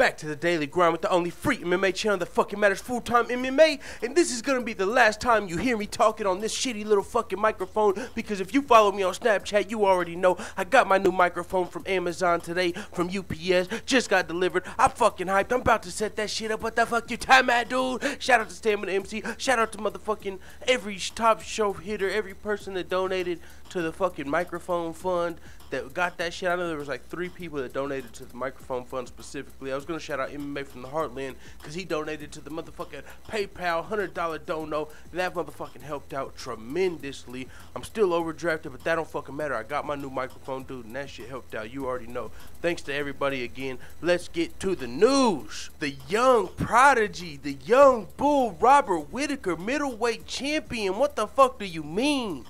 back to the daily grind with the only free MMA channel that fucking matters, full-time MMA. And this is gonna be the last time you hear me talking on this shitty little fucking microphone, because if you follow me on Snapchat, you already know I got my new microphone from Amazon today, from UPS, just got delivered. I'm fucking hyped. I'm about to set that shit up. What the fuck you time at, dude? Shout out to Stamina MC. Shout out to motherfucking every top show hitter, every person that donated to the fucking microphone fund that got that shit. I know there was like 3 people that donated to the microphone fund specifically. I was gonna shout out MMA from the Heartland because he donated to the motherfucking PayPal $100 dono. That motherfucking helped out tremendously. I'm still overdrafted, but that don't fucking matter. I got my new microphone, dude, and that shit helped out. You already know. Thanks to everybody again. Let's get to the news. The young prodigy, the young bull, Robert Whittaker, middleweight champion. What the fuck do you mean?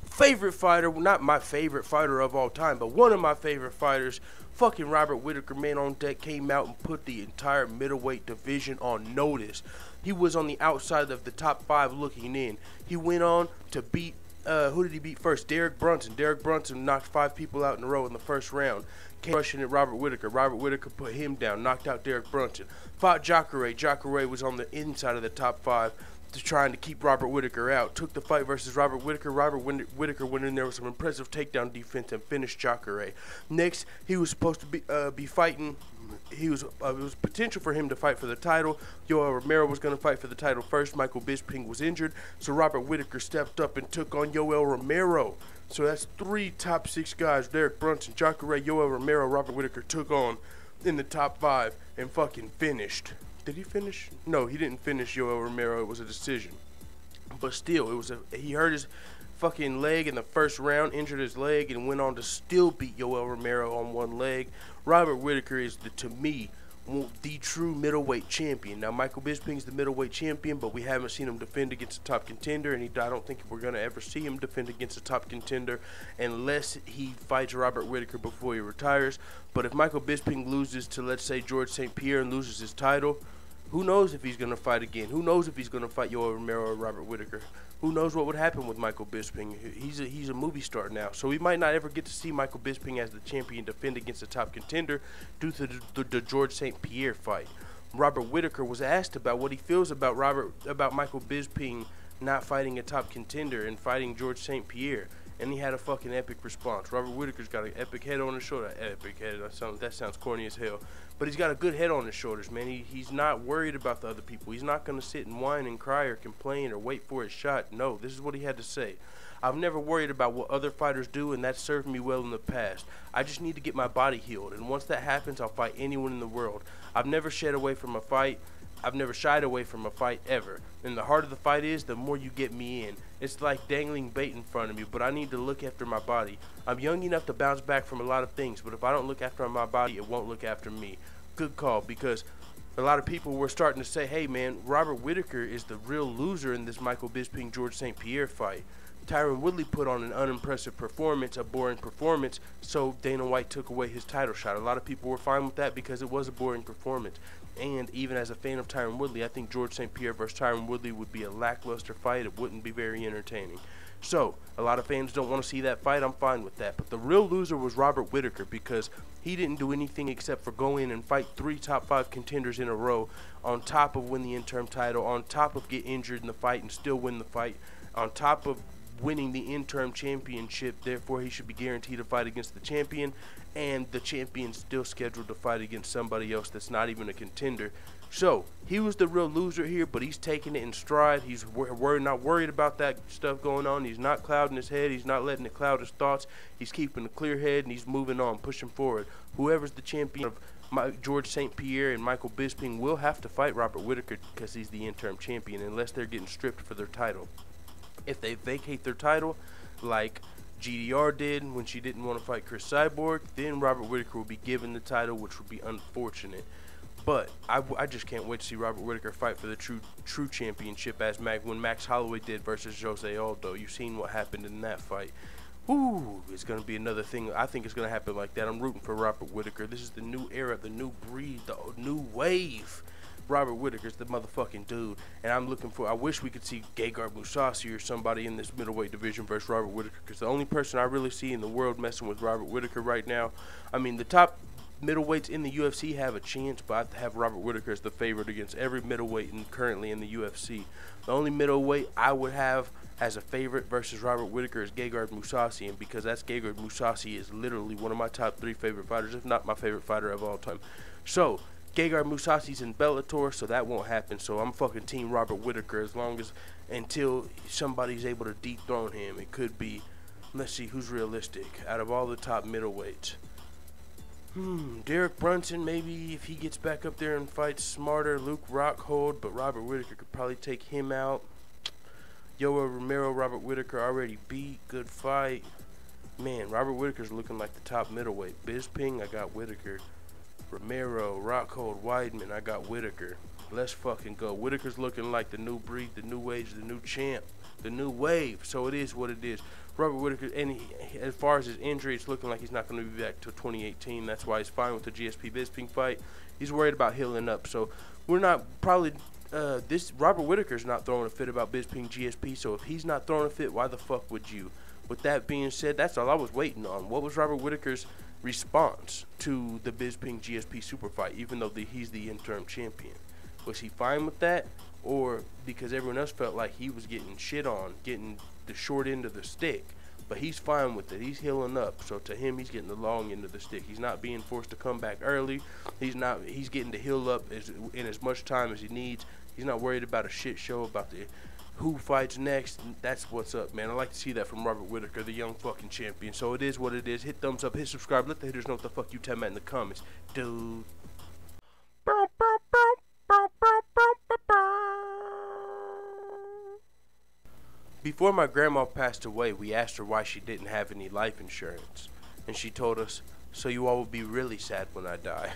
Favorite fighter, not my favorite fighter of all time, but one of my favorite fighters, fucking Robert Whittaker, man on deck, came out and put the entire middleweight division on notice. He was on the outside of the top 5 looking in. He went on to beat, who did he beat first? Derek Brunson. Derek Brunson knocked 5 people out in a row in the first round. Came rushing at Robert Whittaker. Robert Whittaker put him down, knocked out Derek Brunson. Fought Jacare. Jacare was on the inside of the top 5. Trying to keep Robert Whittaker out. Took the fight versus Robert Whittaker. Robert Whittaker went in there with some impressive takedown defense and finished Jacare. Next, he was supposed to be fighting. It was potential for him to fight for the title. Yoel Romero was going to fight for the title first. Michael Bisping was injured, so Robert Whittaker stepped up and took on Yoel Romero. So that's 3 top 6 guys: Derek Brunson, Jacare, Yoel Romero. Robert Whittaker took on in the top 5 and fucking finished. Did he finish? No, he didn't finish Yoel Romero. It was a decision. But still, he hurt his fucking leg in the first round, injured his leg, and went on to still beat Yoel Romero on one leg. Robert Whittaker is, to me, the true middleweight champion. Now, Michael Bisping's the middleweight champion, but we haven't seen him defend against a top contender, and I don't think we're going to ever see him defend against a top contender unless he fights Robert Whittaker before he retires. But if Michael Bisping loses to, let's say, George St. Pierre and loses his title, who knows if he's going to fight again? Who knows if he's going to fight Yoel Romero or Robert Whittaker? Who knows what would happen with Michael Bisping? He's a movie star now, so we might not ever get to see Michael Bisping as the champion defend against a top contender due to the George St. Pierre fight. Robert Whittaker was asked about what he feels about Michael Bisping not fighting a top contender and fighting George St. Pierre, and he had a fucking epic response. Robert Whittaker's got an epic head on his shoulder. Epic head, that sounds corny as hell. But he's got a good head on his shoulders, man. He's not worried about the other people. He's not going to sit and whine and cry or complain or wait for his shot. No, this is what he had to say. I've never worried about what other fighters do, and that served me well in the past. I just need to get my body healed, and once that happens, I'll fight anyone in the world. I've never shied away from a fight. I've never shied away from a fight ever. And the harder the fight is, the more you get me in. It's like dangling bait in front of me, but I need to look after my body. I'm young enough to bounce back from a lot of things, but if I don't look after my body, it won't look after me. Good call, because a lot of people were starting to say, hey man, Robert Whittaker is the real loser in this Michael Bisping George St. Pierre fight. Tyron Woodley put on an unimpressive performance, a boring performance, so Dana White took away his title shot. A lot of people were fine with that because it was a boring performance. And even as a fan of Tyron Woodley, I think George St. Pierre versus Tyron Woodley would be a lackluster fight. It wouldn't be very entertaining. So, a lot of fans don't want to see that fight. I'm fine with that. But the real loser was Robert Whittaker, because he didn't do anything except for go in and fight 3 top 5 contenders in a row, on top of win the interim title, on top of get injured in the fight and still win the fight, on top of winning the interim championship. Therefore, he should be guaranteed a fight against the champion, and the champion's still scheduled to fight against somebody else that's not even a contender. So, he was the real loser here, but he's taking it in stride. He's not worried about that stuff going on. He's not clouding his head. He's not letting it cloud his thoughts. He's keeping a clear head, and he's moving on, pushing forward. Whoever's the champion of George St. Pierre and Michael Bisping will have to fight Robert Whittaker because he's the interim champion, unless they're getting stripped for their title. If they vacate their title, like GDR did when she didn't want to fight Chris Cyborg, then Robert Whittaker will be given the title, which would be unfortunate. But I just can't wait to see Robert Whittaker fight for the true championship, as when Max Holloway did versus Jose Aldo. You've seen what happened in that fight. Ooh, it's going to be another thing. I think it's going to happen like that. I'm rooting for Robert Whittaker. This is the new era, the new breed, the new wave. Robert Whittaker's the motherfucking dude, and I wish we could see Gegard Mousasi or somebody in this middleweight division versus Robert Whittaker, because the only person I really see in the world messing with Robert Whittaker right now, I mean, the top middleweights in the UFC have a chance, but I have Robert Whittaker as the favorite against every middleweight currently in the UFC. The only middleweight I would have as a favorite versus Robert Whittaker is Gegard Mousasi, and because that's Gegard Mousasi is literally one of my top 3 favorite fighters, if not my favorite fighter of all time. So Gegard Mousasi's in Bellator, so that won't happen. So I'm fucking team Robert Whittaker until somebody's able to dethrone him. It could be, let's see who's realistic out of all the top middleweights. Derek Brunson, maybe if he gets back up there and fights smarter. Luke Rockhold, but Robert Whittaker could probably take him out. Yoel Romero, Robert Whittaker already beat. Good fight. Man, Robert Whittaker's looking like the top middleweight. Bisping, I got Whittaker. Romero, Rockhold, Weidman, I got Whittaker. Let's fucking go. Whittaker's looking like the new breed, the new age, the new champ, the new wave. So it is what it is. Robert Whittaker, and as far as his injury, it's looking like he's not going to be back till 2018. That's why he's fine with the GSP Bisping fight. He's worried about healing up. So we're not probably Robert Whittaker's not throwing a fit about Bisping GSP. So if he's not throwing a fit, why the fuck would you? With that being said, that's all I was waiting on. What was Robert Whittaker's response to the Bisping GSP super fight, even though he's the interim champion? Was he fine with that, or because everyone else felt like he was getting shit on, getting the short end of the stick? But he's fine with it. He's healing up, so to him, he's getting the long end of the stick. He's not being forced to come back early. He's getting to heal up in as much time as he needs. He's not worried about a shit show about who fights next. That's what's up, man. I like to see that from Robert Whittaker, the young fucking champion. So it is what it is. Hit thumbs up, hit subscribe. Let the haters know what the fuck you tell me in the comments, dude. Before my grandma passed away, we asked her why she didn't have any life insurance, and she told us, "So you all will be really sad when I die."